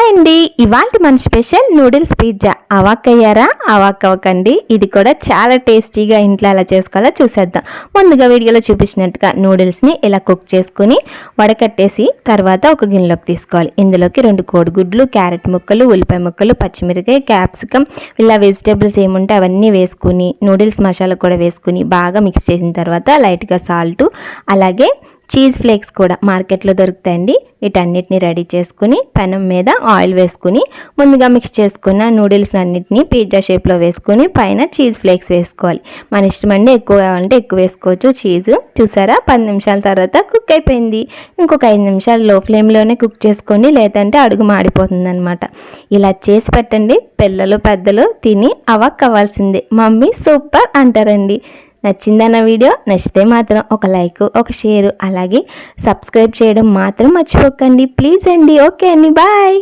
అండి, ఇవాల్టి మన స్పెషల్ నూడిల్స్ పిజ్జా. అవాక్కయ్యారా? అవాక్కవ్వకండి, ఇది కూడా చాలా టేస్టీగా ఇంట్లో ఎలా చేసుకోవాలో చూసేద్దాం. ముందుగా వీడియోలో చూపించినట్టుగా నూడిల్స్ని ఇలా కుక్ చేసుకుని వడకట్టేసి తర్వాత ఒక గిన్నెలోకి తీసుకోవాలి. ఇందులోకి 2 కోడిగుడ్లు, క్యారెట్ ముక్కలు, ఉల్లిపాయ ముక్కలు, పచ్చిమిరకాయ, క్యాప్సికమ్ ఇలా వెజిటేబుల్స్ ఏముంటే అవన్నీ వేసుకుని నూడిల్స్ మసాలా కూడా వేసుకుని బాగా మిక్స్ చేసిన తర్వాత లైట్గా సాల్టు అలాగే చీజ్ ఫ్లేక్స్ కూడా మార్కెట్లో దొరుకుతాయండి. వీటన్నిటిని రెడీ చేసుకుని పెనం మీద ఆయిల్ వేసుకుని ముందుగా మిక్స్ చేసుకున్న నూడిల్స్ అన్నిటిని పిజ్జా షేప్లో వేసుకుని పైన చీజ్ ఫ్లేక్స్ వేసుకోవాలి. మన ఇష్టం అండి, ఎక్కువ కావాలంటే ఎక్కువ వేసుకోవచ్చు. చీజ్ చూసారా 10 నిమిషాల తర్వాత కుక్ అయిపోయింది. ఇంకొక 5 నిమిషాలు లో ఫ్లేమ్లోనే కుక్ చేసుకోండి, లేదంటే అడుగు మాడిపోతుంది అనమాట. ఇలా చేసి పెట్టండి, పిల్లలు పెద్దలు తిని అవ్వాల్సిందే, మమ్మీ సూపర్ అంటారండి. నచ్చిందన్న వీడియో నచ్చితే మాత్రం ఒక లైక్, ఒక షేర్ అలాగే సబ్స్క్రైబ్ చేయడం మాత్రం మర్చిపోకండి ప్లీజ్ అండి. ఓకే అండి, బాయ్.